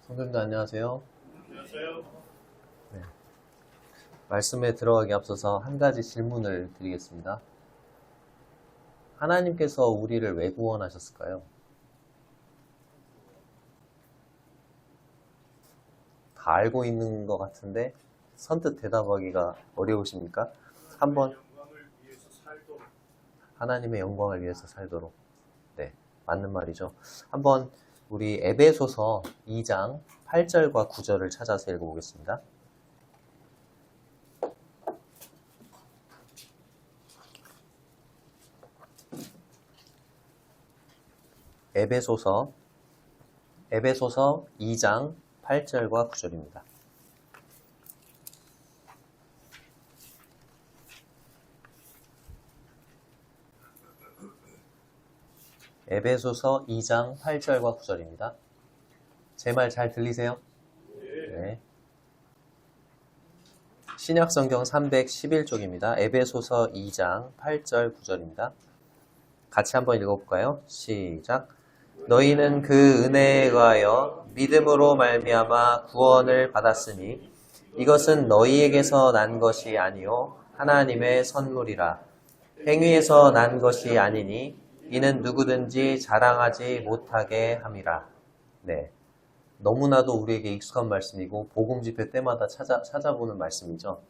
선생님도 안녕하세요. 안녕하세요. 네. 말씀에 들어가기 앞서서 한 가지 질문을 드리겠습니다. 하나님께서 우리를 왜 구원하셨을까요? 다 알고 있는 것 같은데 선뜻 대답하기가 어려우십니까? 한번 영광을 위해서 살도록. 하나님의 영광을 위해서 살도록. 네, 맞는 말이죠. 한번 우리 에베소서 2장 8절과 9절을 찾아서 읽어보겠습니다. 에베소서 2장 8절과 9절입니다. 에베소서 2장 8절과 9절입니다. 제 말 잘 들리세요? 네. 신약성경 311쪽입니다. 에베소서 2장 8절 9절입니다. 같이 한번 읽어볼까요? 시작. 너희는 그 은혜에 의하여 믿음으로 말미암아 구원을 받았으니 이것은 너희에게서 난 것이 아니요 하나님의 선물이라. 행위에서 난 것이 아니니 이는 누구든지 자랑하지 못하게 함이라. 네, 너무나도 우리에게 익숙한 말씀이고 복음 집회 때마다 찾아보는 말씀이죠.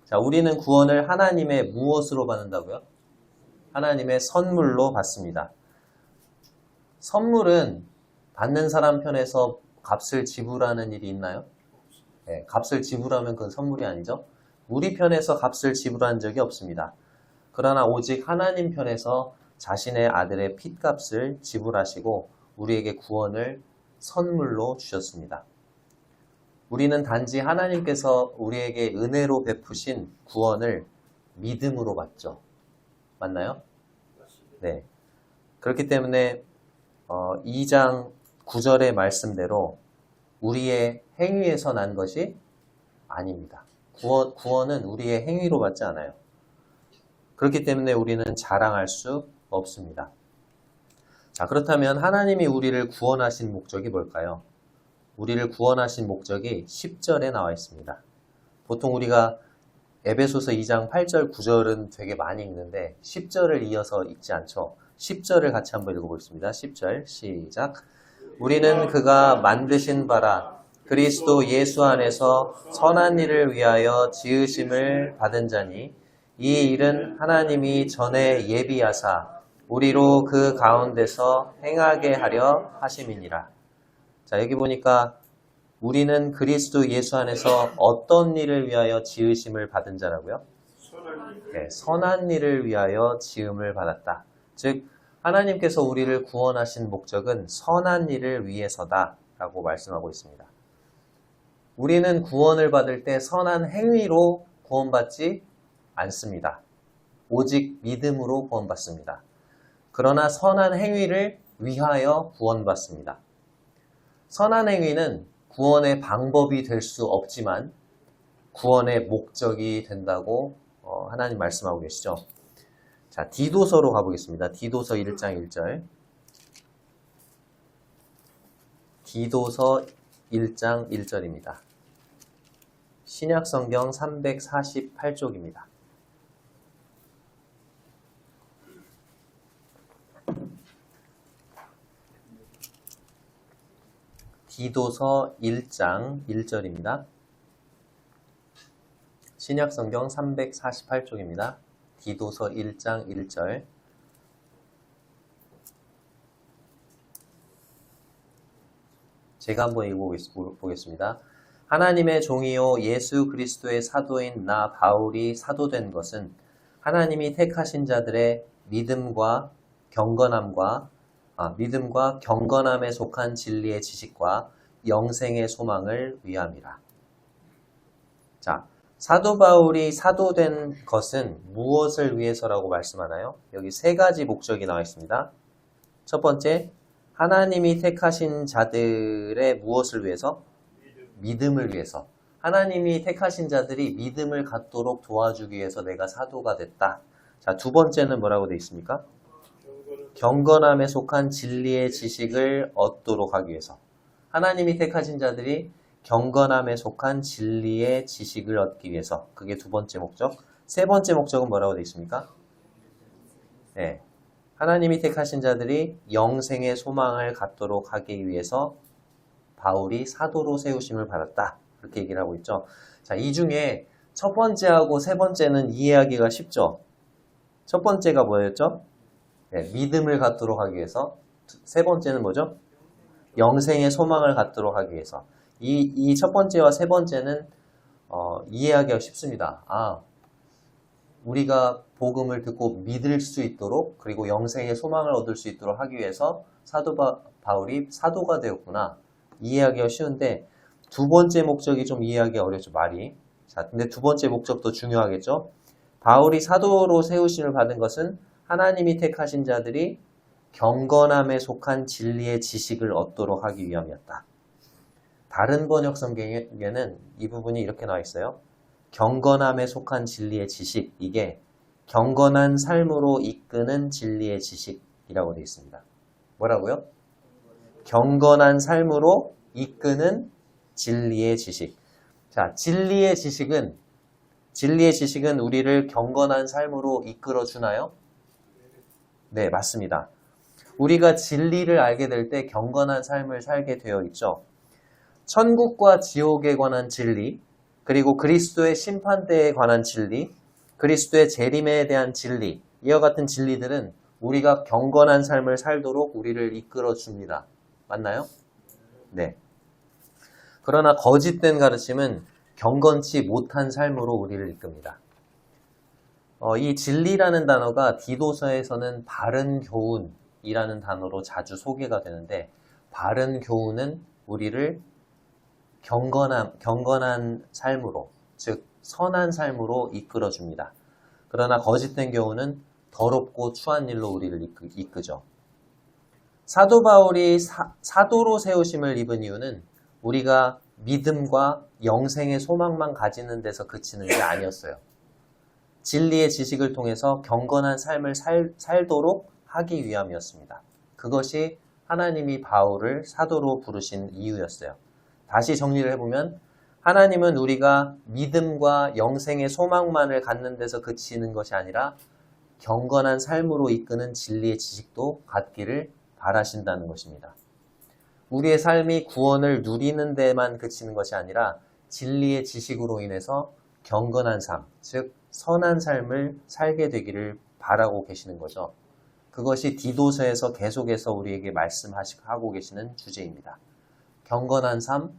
자, 우리는 구원을 하나님의 무엇으로 받는다고요? 하나님의 선물로 받습니다. 선물은 받는 사람 편에서 값을 지불하는 일이 있나요? 네, 값을 지불하면 그건 선물이 아니죠. 우리 편에서 값을 지불한 적이 없습니다. 그러나 오직 하나님 편에서 자신의 아들의 핏값을 지불하시고 우리에게 구원을 선물로 주셨습니다. 우리는 단지 하나님께서 우리에게 은혜로 베푸신 구원을 믿음으로 받죠. 맞나요? 네. 그렇기 때문에 2장 9절의 말씀대로 우리의 행위에서 난 것이 아닙니다. 구원은 우리의 행위로 받지 않아요. 그렇기 때문에 우리는 자랑할 수 없습니다. 자, 그렇다면 하나님이 우리를 구원하신 목적이 뭘까요? 우리를 구원하신 목적이 10절에 나와 있습니다. 보통 우리가 에베소서 2장 8절, 9절은 되게 많이 읽는데 10절을 이어서 읽지 않죠. 10절을 같이 한번 읽어보겠습니다. 10절 시작. 우리는 그가 만드신 바라 그리스도 예수 안에서 선한 일을 위하여 지으심을 받은 자니 이 일은 하나님이 전에 예비하사 우리로 그 가운데서 행하게 하려 하심이니라. 자, 여기 보니까 우리는 그리스도 예수 안에서 어떤 일을 위하여 지으심을 받은 자라고요? 네, 선한 일을 위하여 지음을 받았다. 즉 하나님께서 우리를 구원하신 목적은 선한 일을 위해서다 라고 말씀하고 있습니다. 우리는 구원을 받을 때 선한 행위로 구원받지 않습니다. 오직 믿음으로 구원받습니다. 그러나 선한 행위를 위하여 구원받습니다. 선한 행위는 구원의 방법이 될 수 없지만 구원의 목적이 된다고 하나님 말씀하고 계시죠. 자, 디도서로 가보겠습니다. 디도서 1장 1절. 디도서 1장 1절입니다. 신약성경 348쪽입니다. 디도서 1장 1절입니다. 신약성경 348쪽입니다. 디도서 1장 1절. 제가 한번 읽어보겠습니다. 하나님의 종이요 예수 그리스도의 사도인 나 바울이 사도된 것은 하나님이 택하신 자들의 믿음과 경건함에 속한 진리의 지식과 영생의 소망을 위함이라. 자, 사도 바울이 사도된 것은 무엇을 위해서라고 말씀하나요? 여기 세 가지 목적이 나와 있습니다. 첫 번째, 하나님이 택하신 자들의 무엇을 위해서? 믿음을 위해서. 하나님이 택하신 자들이 믿음을 갖도록 도와주기 위해서 내가 사도가 됐다. 자, 두 번째는 뭐라고 되어 있습니까? 경건함에 속한 진리의 지식을 얻도록 하기 위해서. 하나님이 택하신 자들이 경건함에 속한 진리의 지식을 얻기 위해서. 그게 두 번째 목적. 세 번째 목적은 뭐라고 되어 있습니까? 네. 하나님이 택하신 자들이 영생의 소망을 갖도록 하기 위해서 바울이 사도로 세우심을 받았다. 그렇게 얘기를 하고 있죠. 자, 이 중에 첫 번째하고 세 번째는 이해하기가 쉽죠. 첫 번째가 뭐였죠? 네, 믿음을 갖도록 하기 위해서. 세 번째는 뭐죠? 영생의 소망을 갖도록 하기 위해서. 이 첫 번째와 세 번째는 이해하기가 쉽습니다. 우리가 복음을 듣고 믿을 수 있도록, 그리고 영생의 소망을 얻을 수 있도록 하기 위해서 사도 바울이 사도가 되었구나. 이해하기가 쉬운데 두 번째 목적이 좀 이해하기 어렵죠, 말이. 자, 근데 두 번째 목적도 중요하겠죠. 바울이 사도로 세우심을 받은 것은 하나님이 택하신 자들이 경건함에 속한 진리의 지식을 얻도록 하기 위함이었다. 다른 번역 성경에는 이 부분이 이렇게 나와 있어요. 경건함에 속한 진리의 지식, 이게 경건한 삶으로 이끄는 진리의 지식이라고 되어 있습니다. 뭐라고요? 경건한 삶으로 이끄는 진리의 지식. 자, 진리의 지식은 우리를 경건한 삶으로 이끌어 주나요? 네, 맞습니다. 우리가 진리를 알게 될 때 경건한 삶을 살게 되어 있죠. 천국과 지옥에 관한 진리, 그리고 그리스도의 심판대에 관한 진리, 그리스도의 재림에 대한 진리, 이와 같은 진리들은 우리가 경건한 삶을 살도록 우리를 이끌어 줍니다. 맞나요? 네. 그러나 거짓된 가르침은 경건치 못한 삶으로 우리를 이끕니다. 이 진리라는 단어가 디도서에서는 바른 교훈이라는 단어로 자주 소개가 되는데, 바른 교훈은 우리를 경건한 삶으로, 즉 선한 삶으로 이끌어 줍니다. 그러나 거짓된 교훈은 더럽고 추한 일로 우리를 이끄죠. 사도 바울이 사도로 세우심을 입은 이유는 우리가 믿음과 영생의 소망만 가지는 데서 그치는 게 아니었어요. 진리의 지식을 통해서 경건한 삶을 살도록 하기 위함이었습니다. 그것이 하나님이 바울을 사도로 부르신 이유였어요. 다시 정리를 해보면 하나님은 우리가 믿음과 영생의 소망만을 갖는 데서 그치는 것이 아니라 경건한 삶으로 이끄는 진리의 지식도 갖기를 바라신다는 것입니다. 우리의 삶이 구원을 누리는 데만 그치는 것이 아니라 진리의 지식으로 인해서 경건한 삶, 즉 선한 삶을 살게 되기를 바라고 계시는 거죠. 그것이 디도서에서 계속해서 우리에게 말씀하고 계시는 주제입니다. 경건한 삶,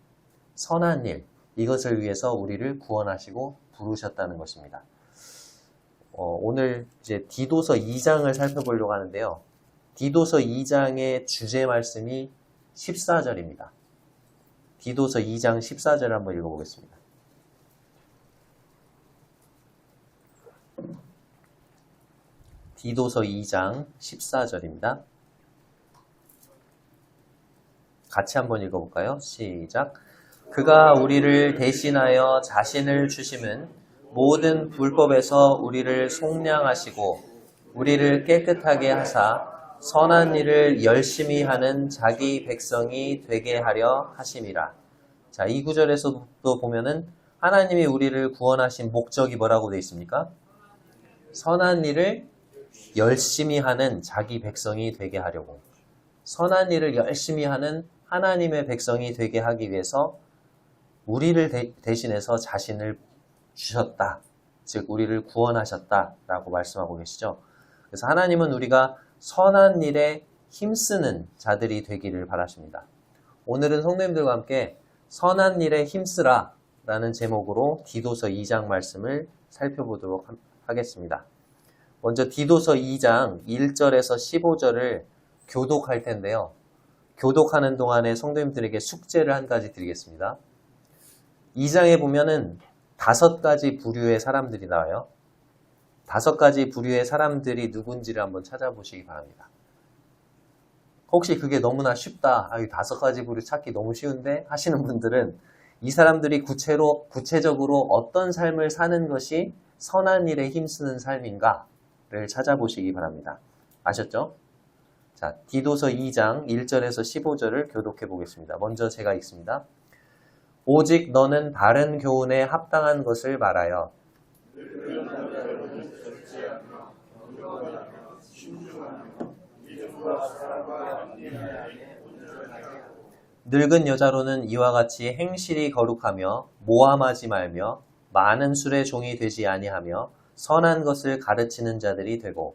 선한 일, 이것을 위해서 우리를 구원하시고 부르셨다는 것입니다. 오늘 이제 디도서 2장을 살펴보려고 하는데요. 디도서 2장의 주제 말씀이 14절입니다. 디도서 2장 14절 한번 읽어보겠습니다. 디도서 2장 14절입니다. 같이 한번 읽어볼까요? 시작. 그가 우리를 대신하여 자신을 주심은 모든 불법에서 우리를 속량하시고 우리를 깨끗하게 하사 선한 일을 열심히 하는 자기 백성이 되게 하려 하심이라. 자, 이 구절에서도 보면은 하나님이 우리를 구원하신 목적이 뭐라고 되어 있습니까? 선한 일을 열심히 하는 자기 백성이 되게 하려고. 선한 일을 열심히 하는 하나님의 백성이 되게 하기 위해서 우리를 대신해서 자신을 주셨다. 즉 우리를 구원하셨다라고 말씀하고 계시죠. 그래서 하나님은 우리가 선한 일에 힘쓰는 자들이 되기를 바라십니다. 오늘은 성도님들과 함께 선한 일에 힘쓰라 라는 제목으로 디도서 2장 말씀을 살펴보도록 하겠습니다. 먼저 디도서 2장 1절에서 15절을 교독할 텐데요. 교독하는 동안에 성도님들에게 숙제를 한 가지 드리겠습니다. 2장에 보면은 5가지 부류의 사람들이 나와요. 5가지 부류의 사람들이 누군지를 한번 찾아보시기 바랍니다. 혹시 그게 너무나 쉽다, 5가지 부류 찾기 너무 쉬운데 하시는 분들은 이 사람들이 구체적으로 어떤 삶을 사는 것이 선한 일에 힘쓰는 삶인가를 찾아보시기 바랍니다. 아셨죠? 자, 디도서 2장 1절에서 15절을 교독해 보겠습니다. 먼저 제가 읽습니다. 오직 너는 바른 교훈에 합당한 것을 말하여 늙은 여자로는 이와 같이 행실이 거룩하며 모함하지 말며 많은 술의 종이 되지 아니하며 선한 것을 가르치는 자들이 되고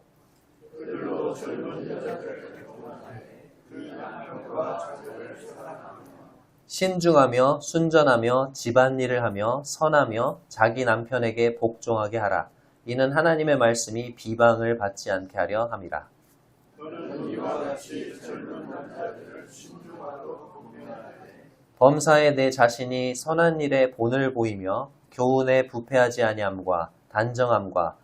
신중하며 순전하며 집안일을 하며 선하며 자기 남편에게 복종하게 하라. 이는 하나님의 말씀이 비방을 받지 않게 하려 함이라. 범사에 내 자신이 선한 일에 본을 보이며 교훈에 부패하지 아니함과 단정함과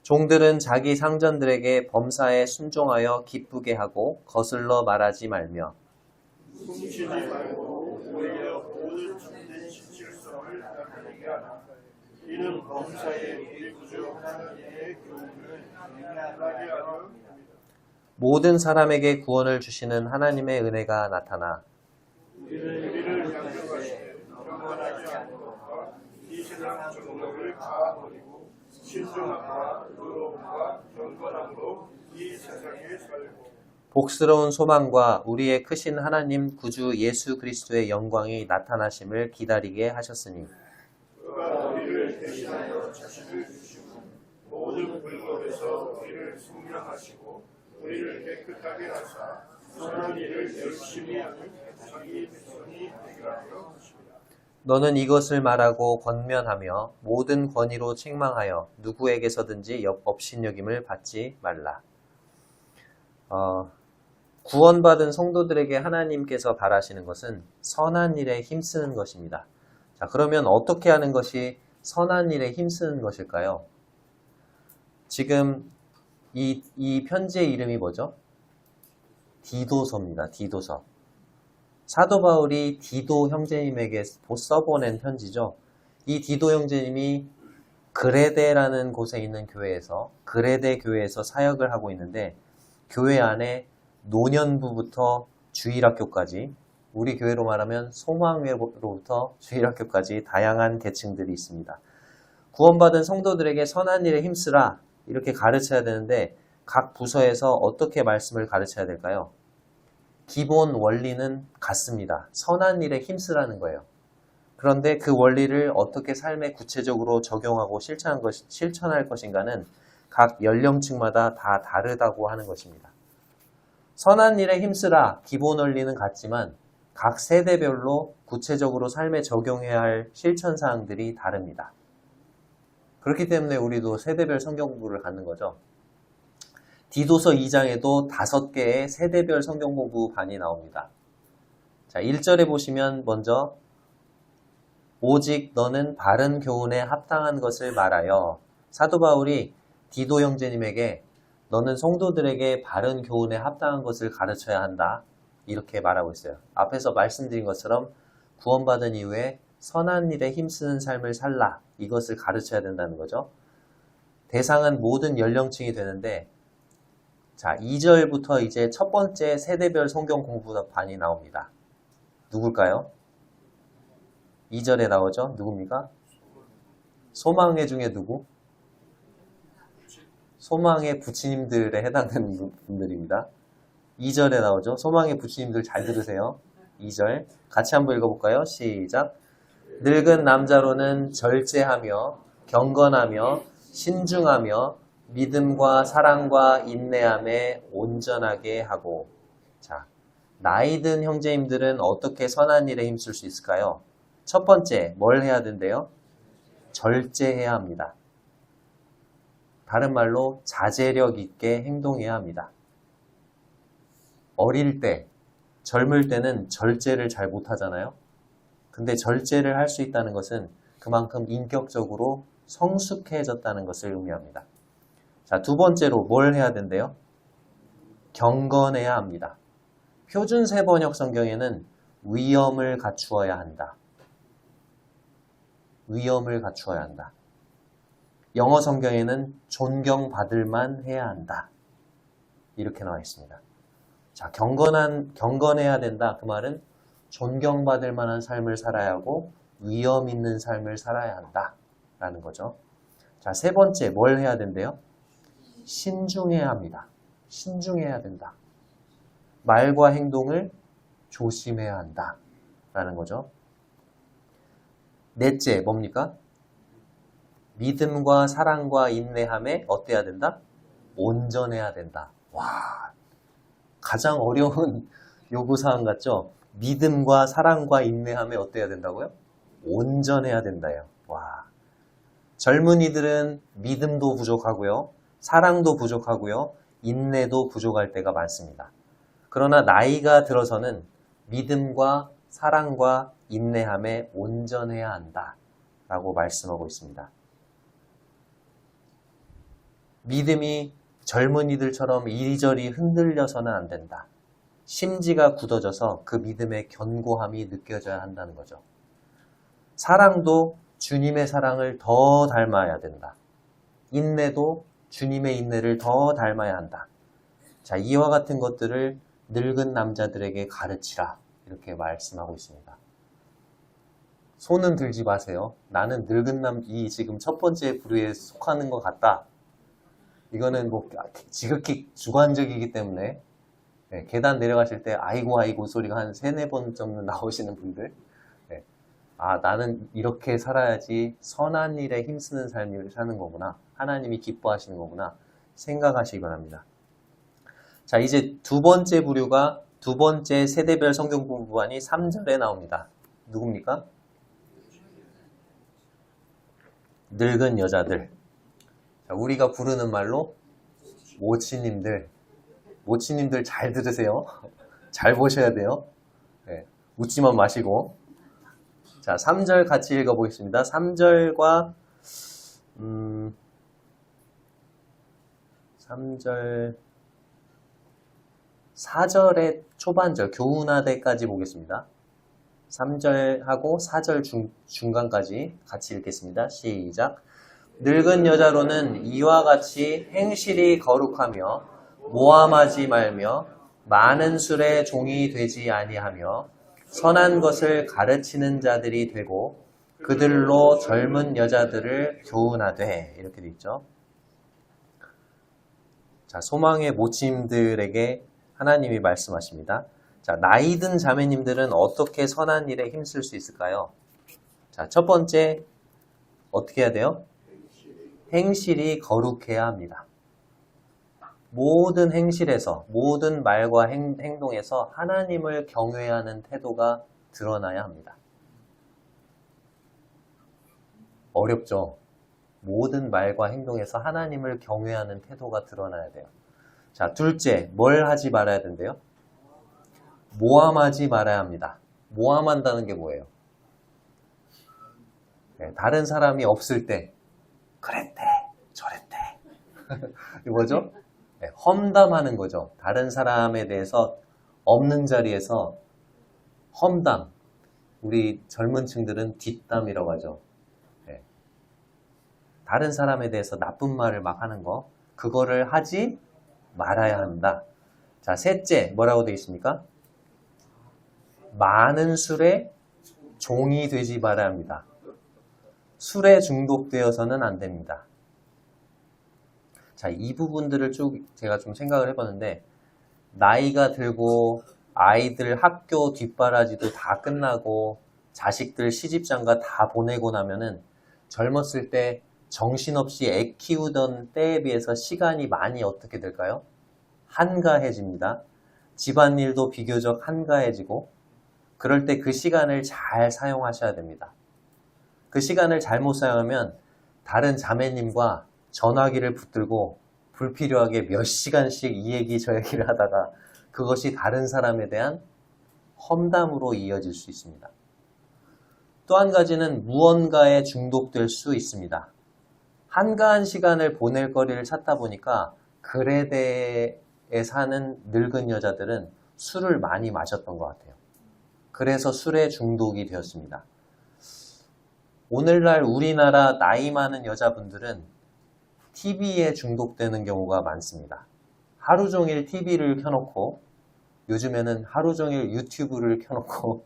종들은 자기 상전들에게 범사에 순종하여 기쁘게 하고 거슬러 말하지 말며 이는 범사에 우리 구주 하나님의 교훈을 행하게 하려 모든 사람에게 구원을 주시는 하나님의 은혜가 나타나 우리를 양육하시되 경건하지 않는 것과 이 세상 정욕을 가버리고 신중함과 의로움과 경건함으로 이 세상에 살고 복스러운 소망과 우리의 크신 하나님 구주 예수 그리스도의 영광이 나타나심을 기다리게 하셨으니 그가 우리를 대신하여 자신을 주시고 모든 불법에서 우리를 성령하시고 우리를 깨끗하게 하사 선한 일을 열심히 하는 자기 백성이 되게 하려 하십니다. 너는 이것을 말하고 권면하며 모든 권위로 책망하여 누구에게서든지 업신여김을 받지 말라. 구원받은 성도들에게 하나님께서 바라시는 것은 선한 일에 힘쓰는 것입니다. 자, 그러면 어떻게 하는 것이 선한 일에 힘쓰는 것일까요? 지금 이 편지의 이름이 뭐죠? 디도서입니다. 디도서. 사도 바울이 디도 형제님에게 써보낸 편지죠. 이 디도 형제님이 그레데라는 곳에 있는 교회에서 그레데 교회에서 사역을 하고 있는데 교회 안에 노년부부터 주일학교까지 우리 교회로 말하면 소망회로부터 주일학교까지 다양한 계층들이 있습니다. 구원받은 성도들에게 선한 일에 힘쓰라 이렇게 가르쳐야 되는데 각 부서에서 어떻게 말씀을 가르쳐야 될까요? 기본 원리는 같습니다. 선한 일에 힘쓰라는 거예요. 그런데 그 원리를 어떻게 삶에 구체적으로 적용하고 실천할 것인가는 각 연령층마다 다 다르다고 하는 것입니다. 선한 일에 힘쓰라 기본 원리는 같지만 각 세대별로 구체적으로 삶에 적용해야 할 실천사항들이 다릅니다. 그렇기 때문에 우리도 세대별 성경 공부를 갖는 거죠. 디도서 2장에도 5개의 세대별 성경 공부 반이 나옵니다. 자, 1절에 보시면 먼저 오직 너는 바른 교훈에 합당한 것을 말하여 사도 바울이 디도 형제님에게 너는 성도들에게 바른 교훈에 합당한 것을 가르쳐야 한다. 이렇게 말하고 있어요. 앞에서 말씀드린 것처럼 구원받은 이후에 선한 일에 힘쓰는 삶을 살라. 이것을 가르쳐야 된다는 거죠. 대상은 모든 연령층이 되는데 자, 2절부터 이제 첫 번째 세대별 성경 공부 반이 나옵니다. 누굴까요? 2절에 나오죠? 누굽니까? 소망회 중에 누구? 소망의 부치님들에 해당되는 분들입니다. 2절에 나오죠? 소망의 부치님들 잘 들으세요. 2절 같이 한번 읽어볼까요? 시작. 늙은 남자로는 절제하며 경건하며 신중하며 믿음과 사랑과 인내함에 온전하게 하고 자, 나이 든 형제님들은 어떻게 선한 일에 힘쓸 수 있을까요? 첫 번째, 뭘 해야 된대요? 절제해야 합니다. 다른 말로 자제력 있게 행동해야 합니다. 어릴 때, 젊을 때는 절제를 잘 못하잖아요. 근데 절제를 할 수 있다는 것은 그만큼 인격적으로 성숙해졌다는 것을 의미합니다. 자, 두 번째로 뭘 해야 된대요? 경건해야 합니다. 표준 세번역 성경에는 위엄을 갖추어야 한다. 위엄을 갖추어야 한다. 영어 성경에는 존경받을 만 해야 한다. 이렇게 나와 있습니다. 자, 경건해야 된다. 그 말은 존경받을 만한 삶을 살아야 하고 위엄 있는 삶을 살아야 한다. 라는 거죠. 자, 세 번째 뭘 해야 된대요? 신중해야 합니다. 신중해야 된다. 말과 행동을 조심해야 한다. 라는 거죠. 넷째 뭡니까? 믿음과 사랑과 인내함에 어때야 된다? 온전해야 된다. 와, 가장 어려운 요구사항 같죠? 믿음과 사랑과 인내함에 어때야 된다고요? 온전해야 된다요. 와, 젊은이들은 믿음도 부족하고요. 사랑도 부족하고요. 인내도 부족할 때가 많습니다. 그러나 나이가 들어서는 믿음과 사랑과 인내함에 온전해야 한다. 라고 말씀하고 있습니다. 믿음이 젊은이들처럼 이리저리 흔들려서는 안 된다. 심지가 굳어져서 그 믿음의 견고함이 느껴져야 한다는 거죠. 사랑도 주님의 사랑을 더 닮아야 된다. 인내도 주님의 인내를 더 닮아야 한다. 자, 이와 같은 것들을 늙은 남자들에게 가르치라. 이렇게 말씀하고 있습니다. 손은 들지 마세요. 나는 늙은 이 지금 첫 번째 부류에 속하는 것 같다. 이거는 뭐 지극히 주관적이기 때문에 계단 내려가실 때 아이고 아이고 소리가 한 3-4번 정도 나오시는 분들, 아, 나는 이렇게 살아야지 선한 일에 힘쓰는 삶을 사는 거구나. 하나님이 기뻐하시는 거구나. 생각하시기 바랍니다. 자, 이제 두 번째 부류가 두 번째 세대별 성경 공부반이 3절에 나옵니다. 누굽니까? 늙은 여자들. 자, 우리가 부르는 말로 모치님들. 모치님들 잘 들으세요. 잘 보셔야 돼요. 웃지만 마시고. 자, 3절 같이 읽어보겠습니다. 3절과 3절 4절의 초반절 교훈하되까지 보겠습니다. 3절하고 4절 중간까지 같이 읽겠습니다. 시작. 늙은 여자로는 이와 같이 행실이 거룩하며 모함하지 말며 많은 술의 종이 되지 아니하며 선한 것을 가르치는 자들이 되고 그들로 젊은 여자들을 교훈하되. 이렇게 돼 있죠. 자, 소망의 모침들에게 하나님이 말씀하십니다. 자, 나이든 자매님들은 어떻게 선한 일에 힘쓸 수 있을까요? 자, 첫 번째 어떻게 해야 돼요? 행실이 거룩해야 합니다. 모든 행실에서, 모든 말과 행동에서 하나님을 경외하는 태도가 드러나야 합니다. 어렵죠? 모든 말과 행동에서 하나님을 경외하는 태도가 드러나야 돼요. 자, 둘째, 뭘 하지 말아야 된대요? 모함하지 말아야 합니다. 모함한다는 게 뭐예요? 다른 사람이 없을 때 그랬대, 저랬대. 이거 뭐죠? 험담하는 거죠. 다른 사람에 대해서 없는 자리에서 험담. 우리 젊은 층들은 뒷담이라고 하죠. 다른 사람에 대해서 나쁜 말을 막 하는 거. 그거를 하지 말아야 한다. 자, 셋째, 뭐라고 되어 있습니까? 많은 술에 종이 되지 말아야 합니다. 술에 중독되어서는 안 됩니다. 자, 이 부분들을 쭉 제가 좀 생각을 해봤는데, 나이가 들고 아이들 학교 뒷바라지도 다 끝나고 자식들 시집장가 다 보내고 나면은 젊었을 때 정신없이 애 키우던 때에 비해서 시간이 많이 어떻게 될까요? 한가해집니다. 집안일도 비교적 한가해지고, 그럴 때 그 시간을 잘 사용하셔야 됩니다. 그 시간을 잘못 사용하면 다른 자매님과 전화기를 붙들고 불필요하게 몇 시간씩 이 얘기 저 얘기를 하다가 그것이 다른 사람에 대한 험담으로 이어질 수 있습니다. 또 한 가지는 무언가에 중독될 수 있습니다. 한가한 시간을 보낼 거리를 찾다 보니까 그레데에 사는 늙은 여자들은 술을 많이 마셨던 것 같아요. 그래서 술에 중독이 되었습니다. 오늘날 우리나라 나이 많은 여자분들은 TV에 중독되는 경우가 많습니다. 하루 종일 TV를 켜놓고 요즘에는 하루 종일 유튜브를 켜놓고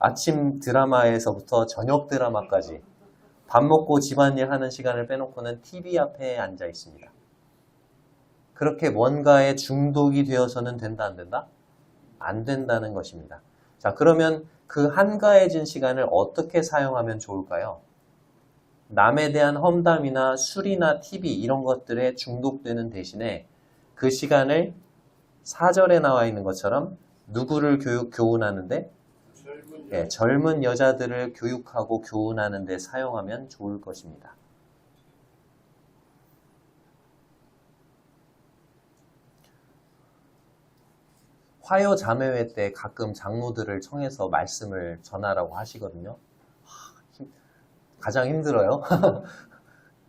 아침 드라마에서부터 저녁 드라마까지 밥 먹고 집안일 하는 시간을 빼놓고는 TV 앞에 앉아 있습니다. 그렇게 뭔가에 중독이 되어서는 된다, 안 된다? 안 된다는 것입니다. 자, 그러면 그 한가해진 시간을 어떻게 사용하면 좋을까요? 남에 대한 험담이나 술이나 TV 이런 것들에 중독되는 대신에 그 시간을 4절에 나와 있는 것처럼 누구를 교훈하는데? 젊은 여자들을 교육하고 교훈하는 데 사용하면 좋을 것입니다. 화요자매회 때 가끔 장로들을 청해서 말씀을 전하라고 하시거든요. 가장 힘들어요.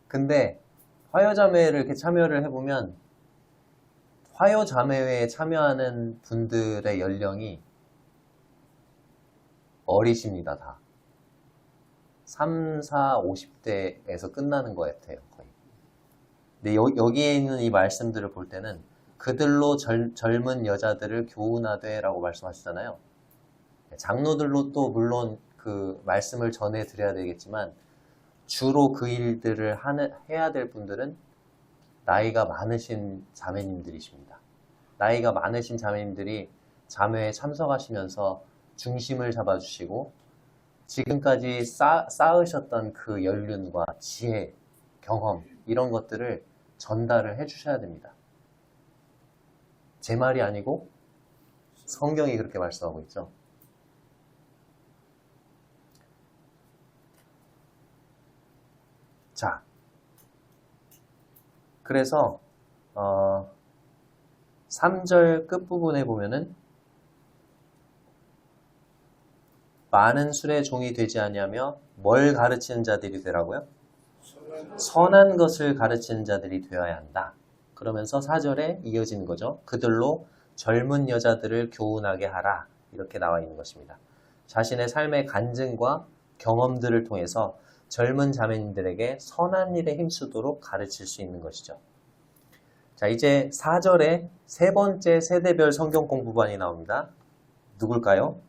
근데 화요자매를 이렇게 참여를 해보면 화요자매회에 참여하는 분들의 연령이 어리십니다, 다. 3, 4, 50대에서 끝나는 것 같아요, 거의. 근데 여기에 있는 이 말씀들을 볼 때는 그들로 젊은 여자들을 교훈하되 라고 말씀하시잖아요. 장로들로 또 물론 그 말씀을 전해드려야 되겠지만 주로 그 일들을 해야 될 분들은 나이가 많으신 자매님들이십니다. 나이가 많으신 자매님들이 자매에 참석하시면서 중심을 잡아주시고 지금까지 쌓으셨던 그 연륜과 지혜, 경험 이런 것들을 전달을 해주셔야 됩니다. 제 말이 아니고 성경이 그렇게 말씀하고 있죠. 자, 그래서 3절 끝부분에 보면은 많은 술의 종이 되지 아니하며 뭘 가르치는 자들이 되라고요? 선한 것을 가르치는 자들이 되어야 한다. 그러면서 4절에 이어지는 거죠. 그들로 젊은 여자들을 교훈하게 하라. 이렇게 나와 있는 것입니다. 자신의 삶의 간증과 경험들을 통해서 젊은 자매님들에게 선한 일에 힘쓰도록 가르칠 수 있는 것이죠. 자, 이제 4절에 세 번째 세대별 성경 공부반이 나옵니다. 누굴까요?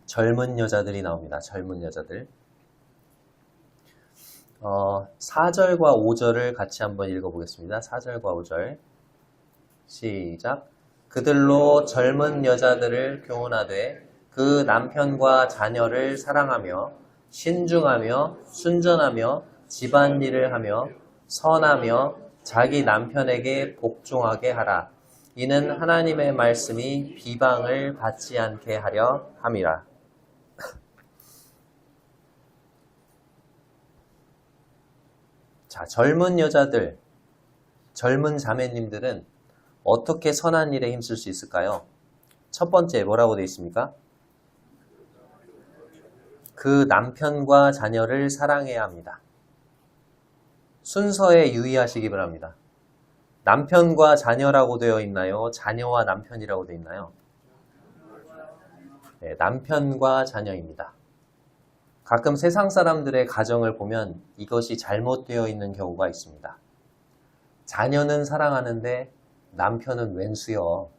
젊은 여자들이 나옵니다. 젊은 여자들. 4절과 5절을 같이 한번 읽어보겠습니다. 4절과 5절. 시작. 그들로 젊은 여자들을 교훈하되 그 남편과 자녀를 사랑하며 신중하며 순전하며 집안일을 하며 선하며 자기 남편에게 복종하게 하라. 이는 하나님의 말씀이 비방을 받지 않게 하려 함이라. 자, 젊은 여자들, 젊은 자매님들은 어떻게 선한 일에 힘쓸 수 있을까요? 첫 번째 뭐라고 되어 있습니까? 그 남편과 자녀를 사랑해야 합니다. 순서에 유의하시기 바랍니다. 남편과 자녀라고 되어 있나요? 자녀와 남편이라고 되어 있나요? 네, 남편과 자녀입니다. 가끔 세상 사람들의 가정을 보면 이것이 잘못되어 있는 경우가 있습니다. 자녀는 사랑하는데 남편은 웬수여.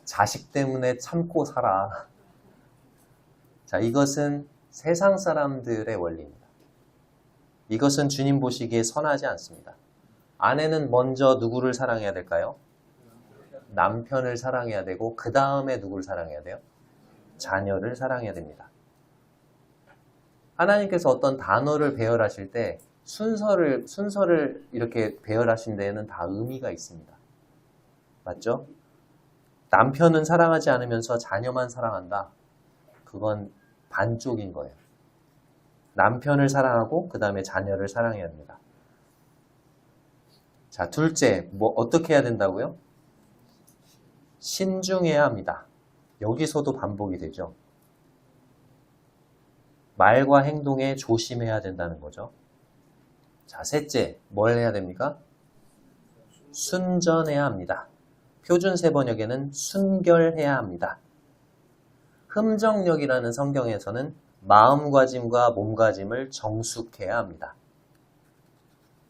자식 때문에 참고 살아. 자, 이것은 세상 사람들의 원리입니다. 이것은 주님 보시기에 선하지 않습니다. 아내는 먼저 누구를 사랑해야 될까요? 남편을 사랑해야 되고 그 다음에 누구를 사랑해야 돼요? 자녀를 사랑해야 됩니다. 하나님께서 어떤 단어를 배열하실 때 순서를 이렇게 배열하신 데에는 다 의미가 있습니다. 맞죠? 남편은 사랑하지 않으면서 자녀만 사랑한다. 그건 반쪽인 거예요. 남편을 사랑하고 그 다음에 자녀를 사랑해야 합니다. 자, 둘째, 어떻게 해야 된다고요? 신중해야 합니다. 여기서도 반복이 되죠. 말과 행동에 조심해야 된다는 거죠. 자, 셋째, 뭘 해야 됩니까? 순전해야 합니다. 표준 세번역에는 순결해야 합니다. 흠정력이라는 성경에서는 마음가짐과 몸가짐을 정숙해야 합니다.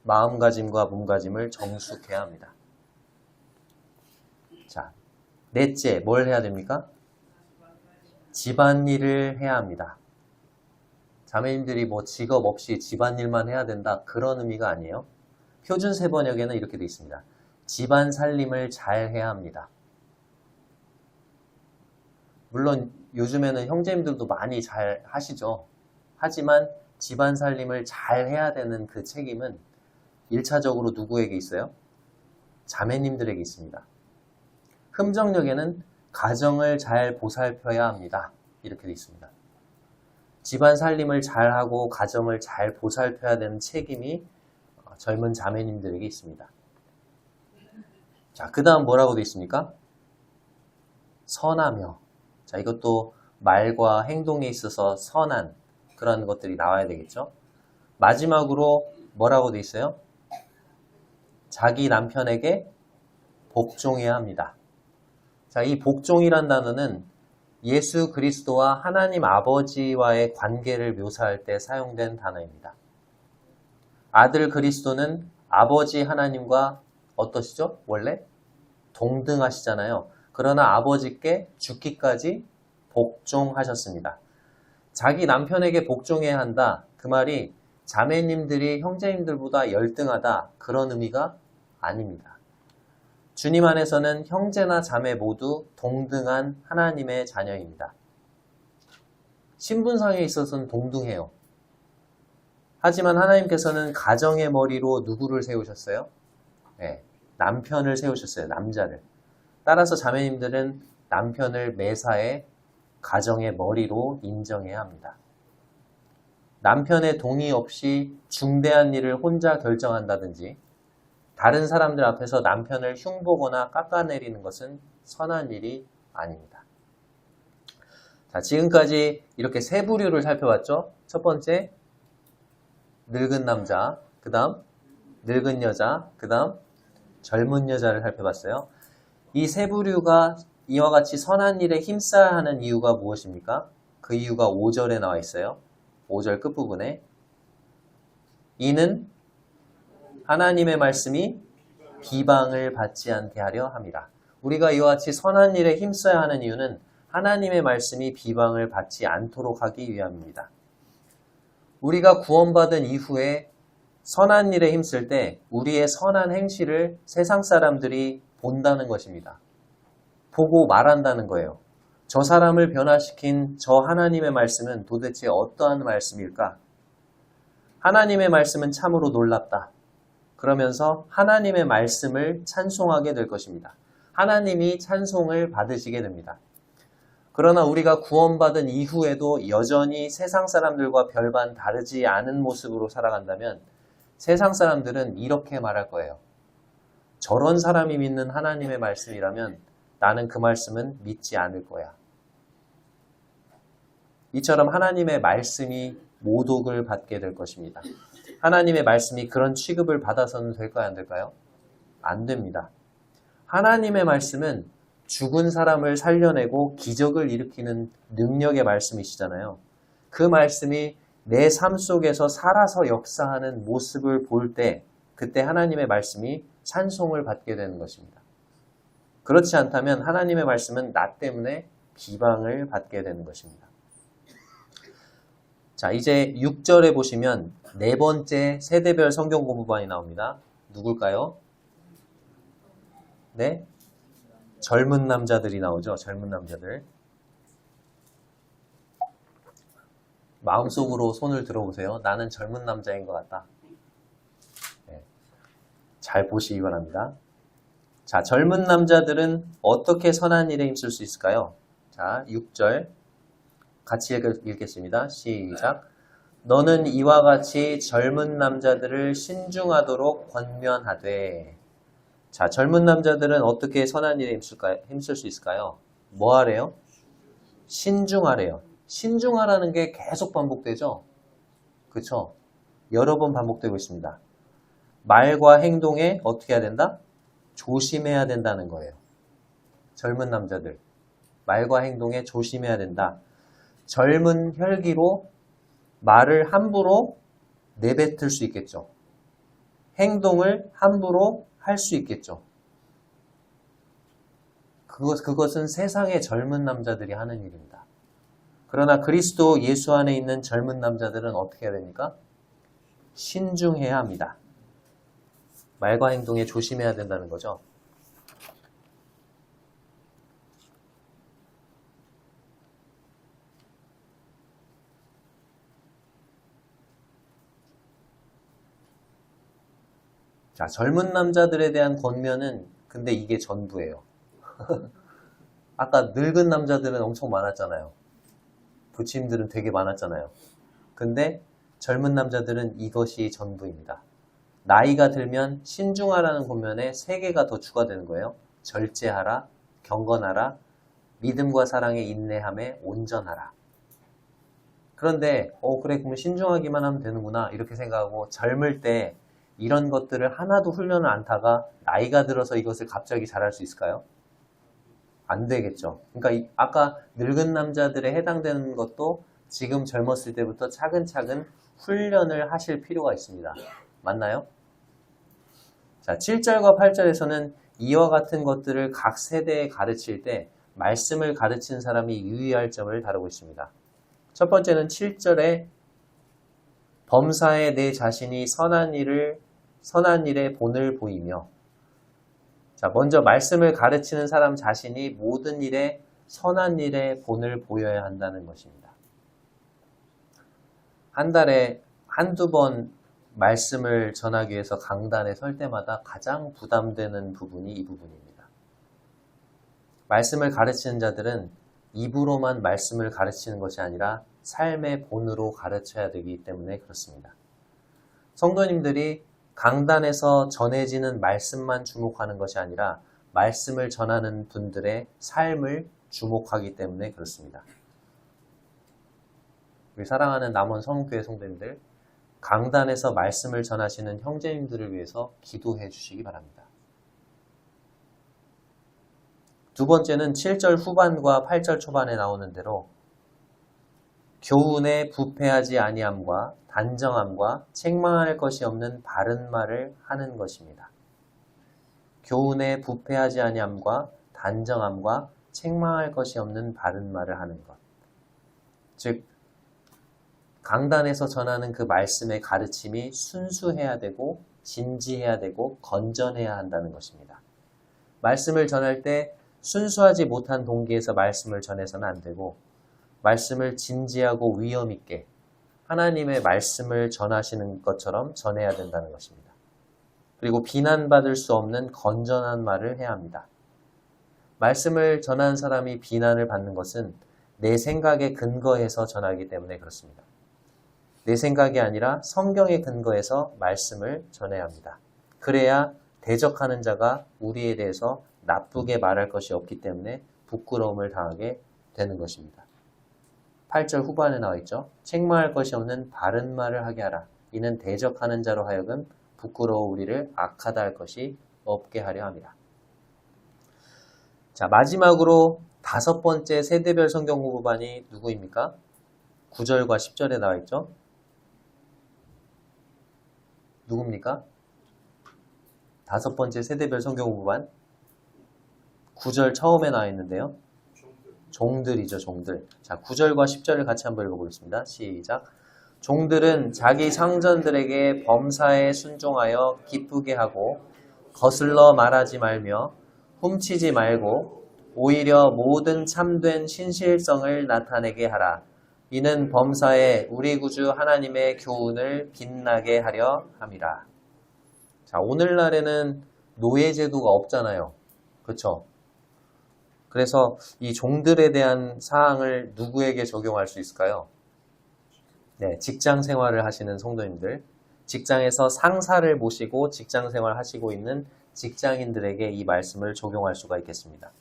마음가짐과 몸가짐을 정숙해야 합니다. 자, 넷째, 뭘 해야 됩니까? 집안일을 해야 합니다. 자매님들이 뭐 직업 없이 집안일만 해야 된다, 그런 의미가 아니에요. 표준 세번역에는 이렇게 되어 있습니다. 집안 살림을 잘 해야 합니다. 물론 요즘에는 형제님들도 많이 잘 하시죠. 하지만 집안 살림을 잘 해야 되는 그 책임은 1차적으로 누구에게 있어요? 자매님들에게 있습니다. 흠정역에는 가정을 잘 보살펴야 합니다. 이렇게 되어 있습니다. 집안 살림을 잘하고 가정을 잘 보살펴야 되는 책임이 젊은 자매님들에게 있습니다. 자, 그 다음 뭐라고 되어 있습니까? 선하며. 자, 이것도 말과 행동에 있어서 선한 그런 것들이 나와야 되겠죠. 마지막으로 뭐라고 되어 있어요? 자기 남편에게 복종해야 합니다. 자, 이 복종이란 단어는 예수 그리스도와 하나님 아버지와의 관계를 묘사할 때 사용된 단어입니다. 아들 그리스도는 아버지 하나님과 어떠시죠? 원래 동등하시잖아요. 그러나 아버지께 죽기까지 복종하셨습니다. 자기 남편에게 복종해야 한다. 그 말이 자매님들이 형제님들보다 열등하다, 그런 의미가 아닙니다. 주님 안에서는 형제나 자매 모두 동등한 하나님의 자녀입니다. 신분상에 있어서는 동등해요. 하지만 하나님께서는 가정의 머리로 누구를 세우셨어요? 네, 남편을 세우셨어요. 남자를. 따라서 자매님들은 남편을 매사에 가정의 머리로 인정해야 합니다. 남편의 동의 없이 중대한 일을 혼자 결정한다든지 다른 사람들 앞에서 남편을 흉보거나 깎아내리는 것은 선한 일이 아닙니다. 자, 지금까지 이렇게 세 부류를 살펴봤죠. 첫 번째, 늙은 남자, 그 다음 늙은 여자, 그 다음 젊은 여자를 살펴봤어요. 이 세 부류가 이와 같이 선한 일에 힘써야 하는 이유가 무엇입니까? 그 이유가 5절에 나와 있어요. 5절 끝부분에. 이는 하나님의 말씀이 비방을 받지 않게 하려 함이라. 우리가 이와 같이 선한 일에 힘써야 하는 이유는 하나님의 말씀이 비방을 받지 않도록 하기 위함입니다. 우리가 구원받은 이후에 선한 일에 힘쓸 때 우리의 선한 행실을 세상 사람들이 본다는 것입니다. 보고 말한다는 거예요. 저 사람을 변화시킨 저 하나님의 말씀은 도대체 어떠한 말씀일까? 하나님의 말씀은 참으로 놀랍다. 그러면서 하나님의 말씀을 찬송하게 될 것입니다. 하나님이 찬송을 받으시게 됩니다. 그러나 우리가 구원받은 이후에도 여전히 세상 사람들과 별반 다르지 않은 모습으로 살아간다면 세상 사람들은 이렇게 말할 거예요. 저런 사람이 믿는 하나님의 말씀이라면 나는 그 말씀은 믿지 않을 거야. 이처럼 하나님의 말씀이 모독을 받게 될 것입니다. 하나님의 말씀이 그런 취급을 받아서는 될까요? 안 될까요? 안 됩니다. 하나님의 말씀은 죽은 사람을 살려내고 기적을 일으키는 능력의 말씀이시잖아요. 그 말씀이 내 삶 속에서 살아서 역사하는 모습을 볼 때 그때 하나님의 말씀이 찬송을 받게 되는 것입니다. 그렇지 않다면 하나님의 말씀은 나 때문에 비방을 받게 되는 것입니다. 자, 이제 6절에 보시면 네 번째 세대별 성경 공부반이 나옵니다. 누굴까요? 네? 젊은 남자들이 나오죠. 젊은 남자들. 마음속으로 손을 들어보세요. 나는 젊은 남자인 것 같다. 네. 잘 보시기 바랍니다. 자, 젊은 남자들은 어떻게 선한 일에 힘쓸 수 있을까요? 자, 6절 같이 읽겠습니다. 시작. 너는 이와 같이 젊은 남자들을 신중하도록 권면하되. 자, 젊은 남자들은 어떻게 선한 일에 힘쓸 수 있을까요? 뭐 하래요? 신중하래요. 신중하라는 게 계속 반복되죠? 그쵸? 여러 번 반복되고 있습니다. 말과 행동에 어떻게 해야 된다? 조심해야 된다는 거예요. 젊은 남자들, 말과 행동에 조심해야 된다. 젊은 혈기로 말을 함부로 내뱉을 수 있겠죠. 행동을 함부로 할 수 있겠죠. 그것은 세상의 젊은 남자들이 하는 일입니다. 그러나 그리스도 예수 안에 있는 젊은 남자들은 어떻게 해야 됩니까? 신중해야 합니다. 말과 행동에 조심해야 된다는 거죠. 자, 젊은 남자들에 대한 권면은 근데 이게 전부예요. 아까 늙은 남자들은 엄청 많았잖아요. 부침들은 되게 많았잖아요. 근데 젊은 남자들은 이것이 전부입니다. 나이가 들면 신중하라는 권면에 3개가 더 추가되는 거예요. 절제하라, 경건하라, 믿음과 사랑에 인내함에 온전하라. 그런데 그래 그러면 신중하기만 하면 되는구나 이렇게 생각하고 젊을 때 이런 것들을 하나도 훈련을 안 타가 나이가 들어서 이것을 갑자기 잘할 수 있을까요? 안 되겠죠. 그러니까 아까 늙은 남자들에 해당되는 것도 지금 젊었을 때부터 차근차근 훈련을 하실 필요가 있습니다. 맞나요? 자, 7절과 8절에서는 이와 같은 것들을 각 세대에 가르칠 때 말씀을 가르치는 사람이 유의할 점을 다루고 있습니다. 첫 번째는 7절에 범사에 내 자신이 선한 일에 본을 보이며, 자, 먼저 말씀을 가르치는 사람 자신이 모든 일에 선한 일에 본을 보여야 한다는 것입니다. 한 달에 한두 번 말씀을 전하기 위해서 강단에 설 때마다 가장 부담되는 부분이 이 부분입니다. 말씀을 가르치는 자들은 입으로만 말씀을 가르치는 것이 아니라 삶의 본으로 가르쳐야 되기 때문에 그렇습니다. 성도님들이 강단에서 전해지는 말씀만 주목하는 것이 아니라 말씀을 전하는 분들의 삶을 주목하기 때문에 그렇습니다. 우리 사랑하는 남원 성교회 성도님들, 강단에서 말씀을 전하시는 형제님들을 위해서 기도해 주시기 바랍니다. 두 번째는 7절 후반과 8절 초반에 나오는 대로 교훈에 부패하지 아니함과 단정함과 책망할 것이 없는 바른 말을 하는 것입니다. 교훈에 부패하지 아니함과 단정함과 책망할 것이 없는 바른 말을 하는 것. 즉, 강단에서 전하는 그 말씀의 가르침이 순수해야 되고 진지해야 되고 건전해야 한다는 것입니다. 말씀을 전할 때 순수하지 못한 동기에서 말씀을 전해서는 안 되고 말씀을 진지하고 위험 있게 하나님의 말씀을 전하시는 것처럼 전해야 된다는 것입니다. 그리고 비난받을 수 없는 건전한 말을 해야 합니다. 말씀을 전하는 사람이 비난을 받는 것은 내 생각에 근거해서 전하기 때문에 그렇습니다. 내 생각이 아니라 성경에 근거해서 말씀을 전해야 합니다. 그래야 대적하는 자가 우리에 대해서 나쁘게 말할 것이 없기 때문에 부끄러움을 당하게 되는 것입니다. 8절 후반에 나와 있죠. 책망할 것이 없는 바른 말을 하게 하라. 이는 대적하는 자로 하여금 부끄러워 우리를 악하다 할 것이 없게 하려 함이라. 자, 마지막으로 5번째 세대별 성경 공부반이 누구입니까? 9절과 10절에 나와 있죠. 누굽니까? 5번째 세대별 성경 공부반 9절 처음에 나와 있는데요. 종들이죠, 종들. 자, 9절과 10절을 같이 한번 읽어보겠습니다. 시작. 종들은 자기 상전들에게 범사에 순종하여 기쁘게 하고 거슬러 말하지 말며 훔치지 말고 오히려 모든 참된 신실성을 나타내게 하라. 이는 범사에 우리 구주 하나님의 교훈을 빛나게 하려 함이라. 자, 오늘날에는 노예제도가 없잖아요. 그렇죠? 그래서 이 종들에 대한 사항을 누구에게 적용할 수 있을까요? 네, 직장 생활을 하시는 성도님들, 직장에서 상사를 모시고 직장 생활을 하시고 있는 직장인들에게 이 말씀을 적용할 수가 있겠습니다.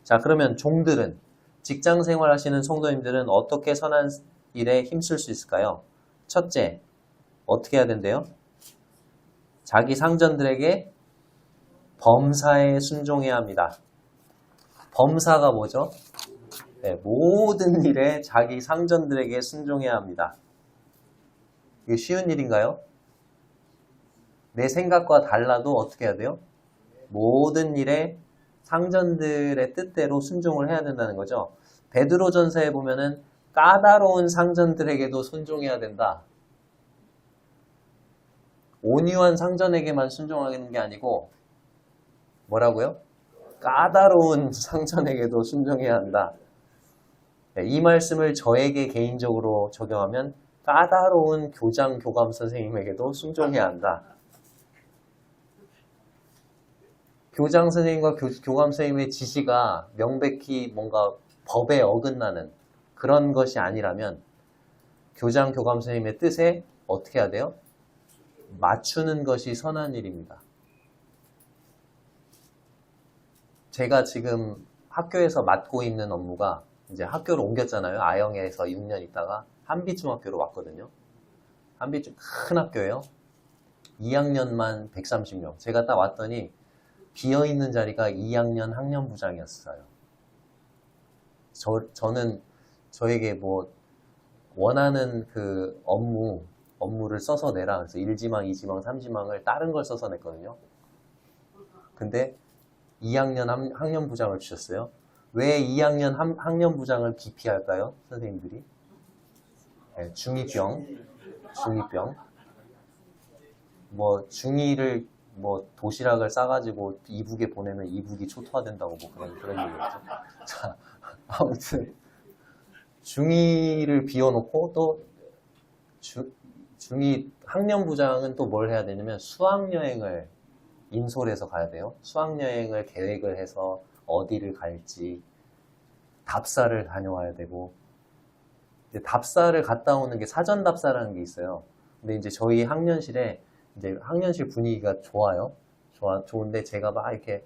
자, 그러면 종들은, 직장 생활 하시는 성도님들은 어떻게 선한 일에 힘쓸 수 있을까요? 첫째, 어떻게 해야 된대요? 자기 상전들에게 범사에 순종해야 합니다. 범사가 뭐죠? 네, 모든 일에 자기 상전들에게 순종해야 합니다. 이게 쉬운 일인가요? 내 생각과 달라도 어떻게 해야 돼요? 모든 일에 상전들의 뜻대로 순종을 해야 된다는 거죠. 베드로전서에 보면은 까다로운 상전들에게도 순종해야 된다. 온유한 상전에게만 순종하는 게 아니고 뭐라고요? 까다로운 상전에게도 순종해야 한다. 네, 이 말씀을 저에게 개인적으로 적용하면 까다로운 교장, 교감 선생님에게도 순종해야 한다. 교장 선생님과 교감 선생님의 지시가 명백히 뭔가 법에 어긋나는 그런 것이 아니라면 교장, 교감 선생님의 뜻에 어떻게 해야 돼요? 맞추는 것이 선한 일입니다. 제가 지금 학교에서 맡고 있는 업무가 이제 학교를 옮겼잖아요. 아영에서 6년 있다가 한빛중학교로 왔거든요. 한빛중 큰 학교예요. 2학년만 130명. 제가 딱 왔더니 비어있는 자리가 2학년 학년부장이었어요. 저는 저에게 뭐 원하는 그 업무를 써서 내라. 그래서 1지망, 2지망, 3지망을 다른 걸 써서 냈거든요. 근데 2학년 학년부장을 주셨어요. 왜 2학년 학년부장을 기피할까요? 선생님들이? 네, 중2병. 뭐 중2를 뭐 도시락을 싸가지고 이북에 보내면 이북이 초토화된다고 뭐 그런 얘기였죠. 자, 아무튼 중2를 비워놓고 또 중2 학년부장은 또 뭘 해야 되냐면 수학여행을 인솔해서 가야 돼요. 수학여행을 계획을 해서 어디를 갈지 답사를 다녀와야 되고 답사를 갔다 오는 게 사전 답사라는 게 있어요. 근데 이제 저희 학년실에 이제 학년실 분위기가 좋아요. 좋은데 제가 막 이렇게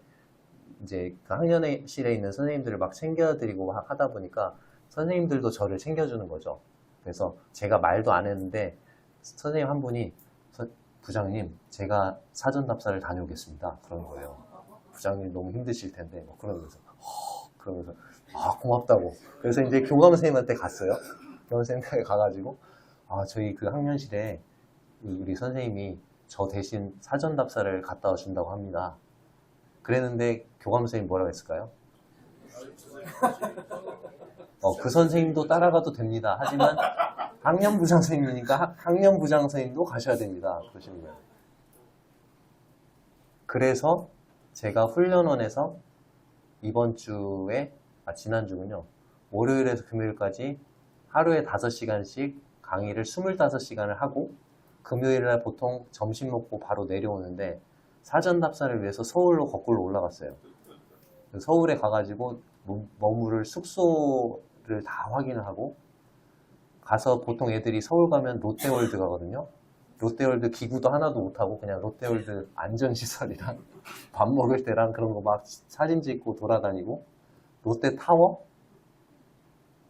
이제 그 학년실에 있는 선생님들을 막 챙겨드리고 하다 보니까 선생님들도 저를 챙겨주는 거죠. 그래서 제가 말도 안 했는데 선생님 한 분이 부장님 제가 사전 답사를 다녀오겠습니다. 그런 거예요. 부장님 너무 힘드실 텐데 뭐 그러면서 고맙다고. 그래서 이제 교감 선생님한테 갔어요. 교감 선생님한테 가가지고 저희 그 학년실에 우리 선생님이 저 대신 사전 답사를 갔다 와준다고 합니다. 그랬는데 교감 선생님 뭐라고 했을까요? 그 선생님도 따라가도 됩니다. 하지만 학년부장 선생님이니까 학년부장 선생님도 가셔야 됩니다. 그러시는 거예요. 그래서 제가 훈련원에서 이번 주에, 지난주군요. 월요일에서 금요일까지 하루에 5시간씩 강의를 25시간을 하고 금요일날 보통 점심 먹고 바로 내려오는데 사전 답사를 위해서 서울로 거꾸로 올라갔어요. 서울에 가가지고 머무를 숙소를 다 확인을 하고 가서 보통 애들이 서울 가면 롯데월드 가거든요. 롯데월드 기구도 하나도 못하고 그냥 롯데월드 안전시설이랑 밥 먹을 때랑 그런 거 막 사진 찍고 돌아다니고 롯데타워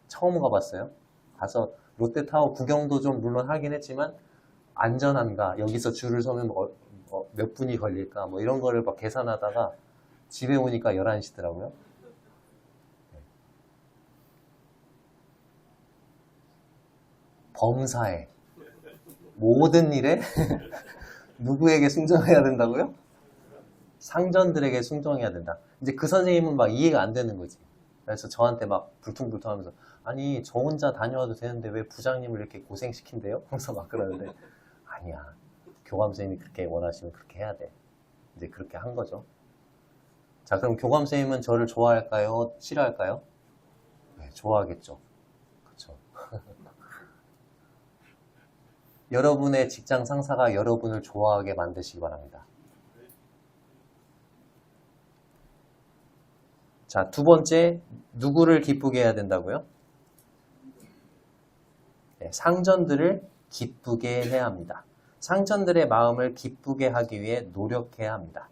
처음 가봤어요. 가서 롯데타워 구경도 좀 물론 하긴 했지만 안전한가, 여기서 줄을 서면 몇 분이 걸릴까, 뭐 이런 거를 막 계산하다가 집에 오니까 11시더라고요. 범사에 모든 일에 누구에게 순종해야 된다고요? 상전들에게 순종해야 된다. 이제 그 선생님은 막 이해가 안 되는 거지. 그래서 저한테 막 불퉁불퉁하면서 아니 저 혼자 다녀와도 되는데 왜 부장님을 이렇게 고생시킨대요? 하면서 막 그러는데 아니야. 교감 선생님이 그렇게 원하시면 그렇게 해야 돼. 이제 그렇게 한 거죠. 자, 그럼 교감 선생님은 저를 좋아할까요? 싫어할까요? 네, 좋아하겠죠. 그렇죠. 여러분의 직장 상사가 여러분을 좋아하게 만드시기 바랍니다. 자, 두 번째, 누구를 기쁘게 해야 된다고요? 네, 상전들을 기쁘게 해야 합니다. 상전들의 마음을 기쁘게 하기 위해 노력해야 합니다.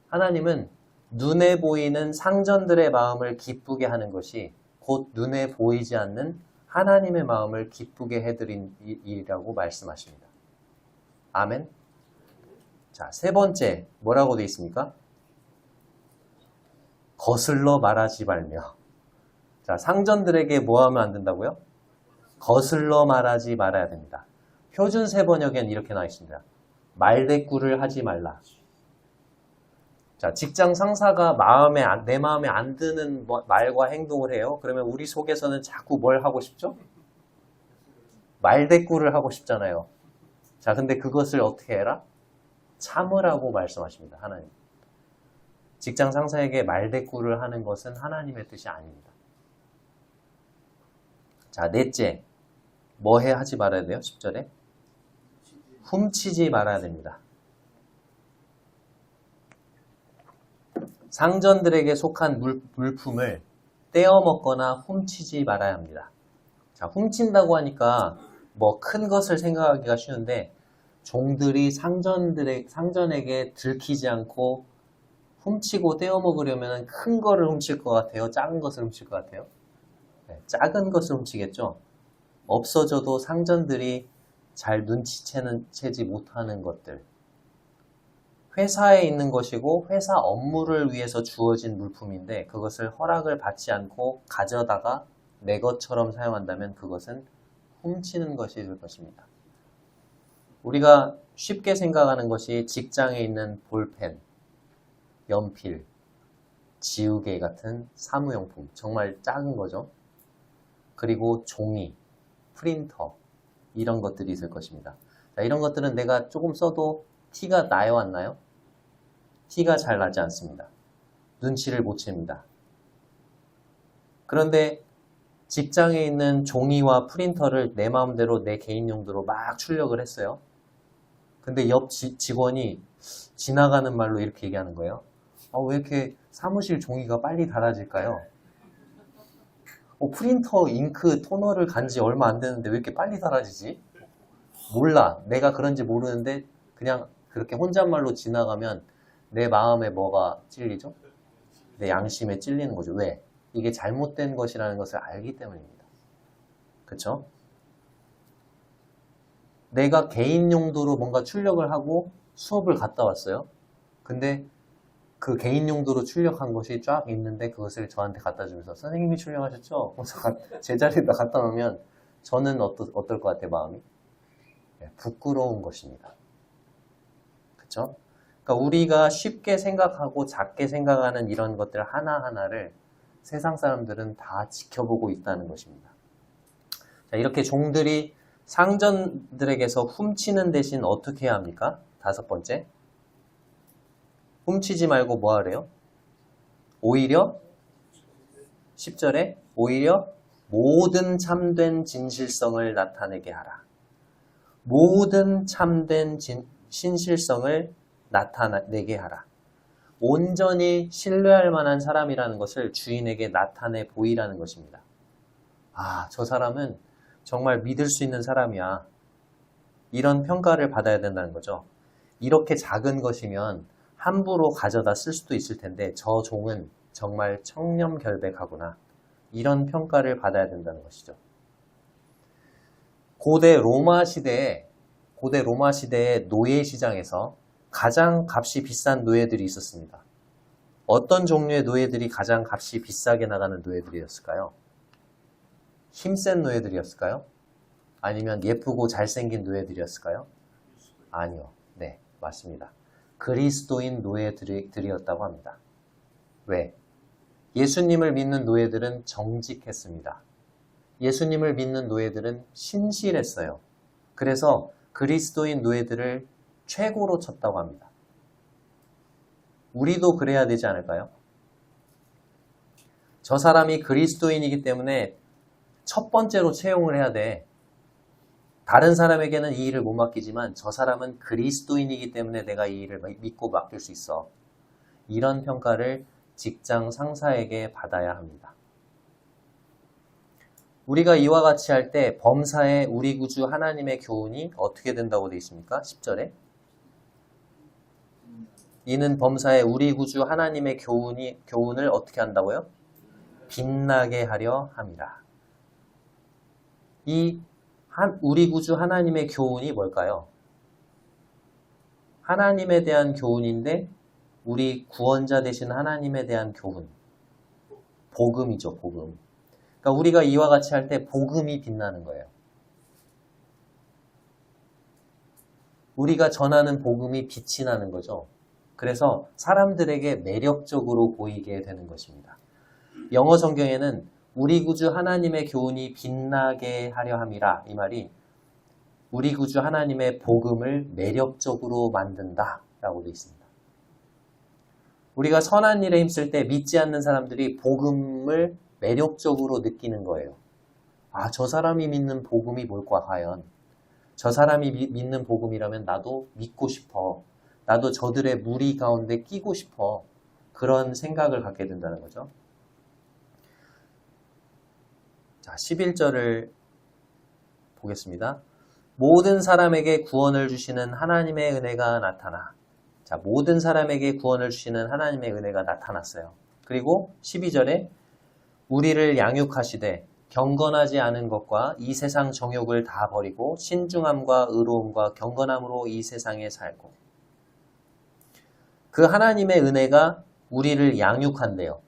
하나님은 눈에 보이는 상전들의 마음을 기쁘게 하는 것이 곧 눈에 보이지 않는 하나님의 마음을 기쁘게 해드린 일이라고 말씀하십니다. 아멘. 자, 세 번째 뭐라고 되어 있습니까? 거슬러 말하지 말며. 자, 상전들에게 뭐 하면 안 된다고요? 거슬러 말하지 말아야 됩니다. 표준세 번역엔 이렇게 나와 있습니다. 말대꾸를 하지 말라. 자, 직장 상사가 내 마음에 안 드는 말과 행동을 해요. 그러면 우리 속에서는 자꾸 뭘 하고 싶죠? 말대꾸를 하고 싶잖아요. 자, 근데 그것을 어떻게 해라? 참으라고 말씀하십니다. 하나님. 직장 상사에게 말대꾸를 하는 것은 하나님의 뜻이 아닙니다. 자, 넷째. 뭐 해 하지 말아야 돼요? 10절에. 훔치지 말아야 됩니다. 상전들에게 속한 물품을 떼어먹거나 훔치지 말아야 합니다. 자, 훔친다고 하니까 뭐 큰 것을 생각하기가 쉬운데 종들이 상전에게 들키지 않고 훔치고 떼어먹으려면 큰 거를 훔칠 것 같아요? 작은 것을 훔칠 것 같아요? 네, 작은 것을 훔치겠죠? 없어져도 상전들이 잘 눈치채지 못하는 것들. 회사에 있는 것이고 회사 업무를 위해서 주어진 물품인데 그것을 허락을 받지 않고 가져다가 내 것처럼 사용한다면 그것은 훔치는 것이 될 것입니다. 우리가 쉽게 생각하는 것이 직장에 있는 볼펜, 연필, 지우개 같은 사무용품, 정말 작은 거죠. 그리고 종이, 프린터, 이런 것들이 있을 것입니다. 자, 이런 것들은 내가 조금 써도 티가 나요, 안 나요? 티가 잘 나지 않습니다. 눈치를 못 챕니다. 그런데 직장에 있는 종이와 프린터를 내 마음대로 내 개인 용도로 막 출력을 했어요. 근데 옆 직원이 지나가는 말로 이렇게 얘기하는 거예요. 왜 이렇게 사무실 종이가 빨리 닳아질까요? 프린터, 잉크, 토너를 간지 얼마 안 되는데 왜 이렇게 빨리 닳아지지? 몰라. 내가 그런지 모르는데 그냥 그렇게 혼잣말로 지나가면 내 마음에 뭐가 찔리죠? 내 양심에 찔리는 거죠. 왜? 이게 잘못된 것이라는 것을 알기 때문입니다. 그쵸? 내가 개인 용도로 뭔가 출력을 하고 수업을 갔다 왔어요. 근데 그 개인 용도로 출력한 것이 쫙 있는데 그것을 저한테 갖다 주면서 선생님이 출력하셨죠? 제 자리에다 갖다 놓으면 저는 어떨 것 같아요, 마음이? 부끄러운 것입니다. 그쵸? 그러니까 우리가 쉽게 생각하고 작게 생각하는 이런 것들 하나하나를 세상 사람들은 다 지켜보고 있다는 것입니다. 자, 이렇게 종들이 상전들에게서 훔치는 대신 어떻게 해야 합니까? 5번째. 훔치지 말고 뭐 하래요? 오히려 10절에 오히려 모든 참된 진실성을 나타내게 하라. 모든 참된 신실성을 나타내게 하라. 온전히 신뢰할 만한 사람이라는 것을 주인에게 나타내 보이라는 것입니다. 저 사람은 정말 믿을 수 있는 사람이야. 이런 평가를 받아야 된다는 거죠. 이렇게 작은 것이면 함부로 가져다 쓸 수도 있을 텐데 저 종은 정말 청렴결백하구나. 이런 평가를 받아야 된다는 것이죠. 고대 로마 시대의 노예 시장에서 가장 값이 비싼 노예들이 있었습니다. 어떤 종류의 노예들이 가장 값이 비싸게 나가는 노예들이었을까요? 힘센 노예들이었을까요? 아니면 예쁘고 잘생긴 노예들이었을까요? 아니요. 네, 맞습니다. 그리스도인 노예들이었다고 합니다. 왜? 예수님을 믿는 노예들은 정직했습니다. 예수님을 믿는 노예들은 신실했어요. 그래서 그리스도인 노예들을 최고로 쳤다고 합니다. 우리도 그래야 되지 않을까요? 저 사람이 그리스도인이기 때문에 첫 번째로 채용을 해야 돼. 다른 사람에게는 이 일을 못 맡기지만 저 사람은 그리스도인이기 때문에 내가 이 일을 믿고 맡길 수 있어. 이런 평가를 직장 상사에게 받아야 합니다. 우리가 이와 같이 할 때 범사에 우리 구주 하나님의 교훈이 어떻게 된다고 되어 있습니까? 10절에 이는 범사에 우리 구주 하나님의 교훈을 어떻게 한다고요? 빛나게 하려 함이라. 우리 구주 하나님의 교훈이 뭘까요? 하나님에 대한 교훈인데 우리 구원자 되신 하나님에 대한 교훈. 복음이죠, 복음. 그러니까 우리가 이와 같이 할 때 복음이 빛나는 거예요. 우리가 전하는 복음이 빛이 나는 거죠. 그래서 사람들에게 매력적으로 보이게 되는 것입니다. 영어 성경에는 우리 구주 하나님의 교훈이 빛나게 하려 함이라, 이 말이 우리 구주 하나님의 복음을 매력적으로 만든다 라고 되어 있습니다. 우리가 선한 일에 힘쓸 때 믿지 않는 사람들이 복음을 매력적으로 느끼는 거예요. 아, 저 사람이 믿는 복음이 뭘까 과연? 저 사람이 믿는 복음이라면 나도 믿고 싶어. 나도 저들의 무리 가운데 끼고 싶어. 그런 생각을 갖게 된다는 거죠. 자, 11절을 보겠습니다. 모든 사람에게 구원을 주시는 하나님의 은혜가 나타나. 자, 모든 사람에게 구원을 주시는 하나님의 은혜가 나타났어요. 그리고 12절에 우리를 양육하시되 경건하지 않은 것과 이 세상 정욕을 다 버리고 신중함과 의로움과 경건함으로 이 세상에 살고. 그 하나님의 은혜가 우리를 양육한대요.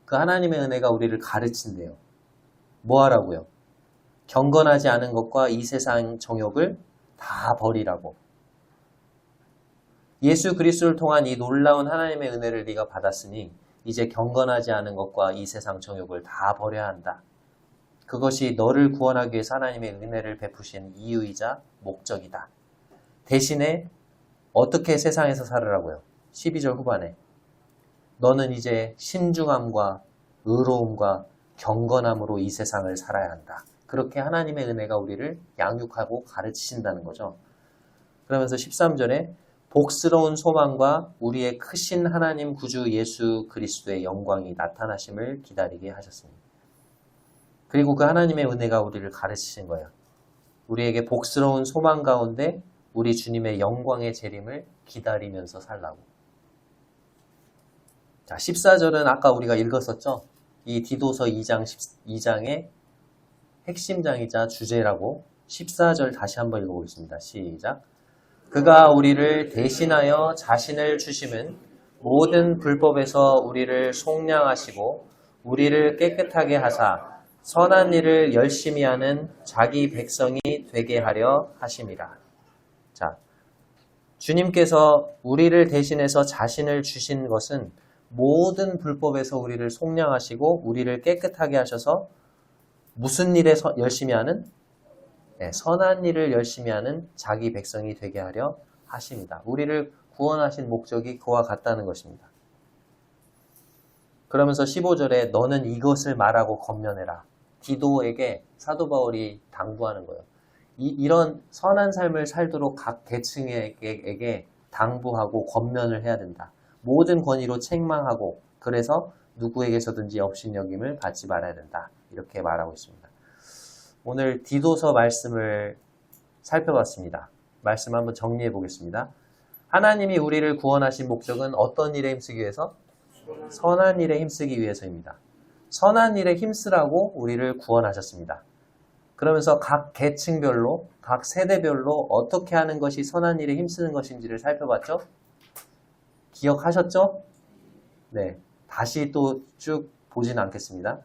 그 하나님의 은혜가 우리를 가르친대요. 뭐 하라고요? 경건하지 않은 것과 이 세상 정욕을 다 버리라고. 예수 그리스도를 통한 이 놀라운 하나님의 은혜를 네가 받았으니 이제 경건하지 않은 것과 이 세상 정욕을 다 버려야 한다. 그것이 너를 구원하기 위해서 하나님의 은혜를 베푸신 이유이자 목적이다. 대신에 어떻게 세상에서 살으라고요? 12절 후반에 너는 이제 신중함과 의로움과 경건함으로 이 세상을 살아야 한다. 그렇게 하나님의 은혜가 우리를 양육하고 가르치신다는 거죠. 그러면서 13절에 복스러운 소망과 우리의 크신 하나님 구주 예수 그리스도의 영광이 나타나심을 기다리게 하셨습니다. 그리고 그 하나님의 은혜가 우리를 가르치신 거예요. 우리에게 복스러운 소망 가운데 우리 주님의 영광의 재림을 기다리면서 살라고. 자, 14절은 아까 우리가 읽었었죠. 이 디도서 2장의 핵심장이자 주제라고. 14절 다시 한번 읽어보겠습니다. 시작. 그가 우리를 대신하여 자신을 주심은 모든 불법에서 우리를 속량하시고 우리를 깨끗하게 하사 선한 일을 열심히 하는 자기 백성이 되게 하려 하심이라. 자, 주님께서 우리를 대신해서 자신을 주신 것은 모든 불법에서 우리를 속량하시고 우리를 깨끗하게 하셔서 무슨 일에 열심히 하는? 네, 선한 일을 열심히 하는 자기 백성이 되게 하려 하십니다. 우리를 구원하신 목적이 그와 같다는 것입니다. 그러면서 15절에 너는 이것을 말하고 권면해라. 디도에게 사도 바울이 당부하는 거예요. 이런 선한 삶을 살도록 각 계층에게 당부하고 권면을 해야 된다. 모든 권위로 책망하고 그래서 누구에게서든지 업신여김을 받지 말아야 된다. 이렇게 말하고 있습니다. 오늘 디도서 말씀을 살펴봤습니다. 말씀 한번 정리해 보겠습니다. 하나님이 우리를 구원하신 목적은 어떤 일에 힘쓰기 위해서? 선한 일에 힘쓰기 위해서입니다. 선한 일에 힘쓰라고 우리를 구원하셨습니다. 그러면서 각 계층별로, 각 세대별로 어떻게 하는 것이 선한 일에 힘쓰는 것인지를 살펴봤죠? 기억하셨죠? 네, 다시 또 쭉 보진 않겠습니다.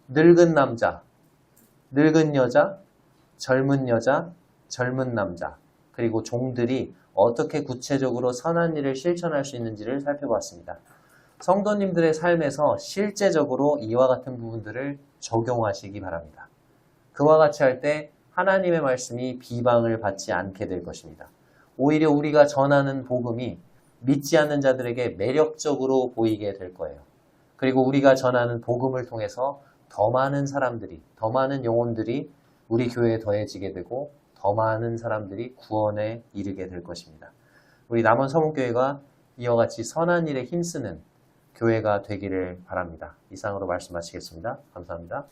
늙은 남자, 늙은 여자, 젊은 남자, 그리고 종들이 어떻게 구체적으로 선한 일을 실천할 수 있는지를 살펴봤습니다. 성도님들의 삶에서 실제적으로 이와 같은 부분들을 적용하시기 바랍니다. 그와 같이 할 때 하나님의 말씀이 비방을 받지 않게 될 것입니다. 오히려 우리가 전하는 복음이 믿지 않는 자들에게 매력적으로 보이게 될 거예요. 그리고 우리가 전하는 복음을 통해서 더 많은 사람들이, 더 많은 영혼들이 우리 교회에 더해지게 되고 더 많은 사람들이 구원에 이르게 될 것입니다. 우리 남원 서문교회가 이와 같이 선한 일에 힘쓰는 교회가 되기를 바랍니다. 이상으로 말씀 마치겠습니다. 감사합니다.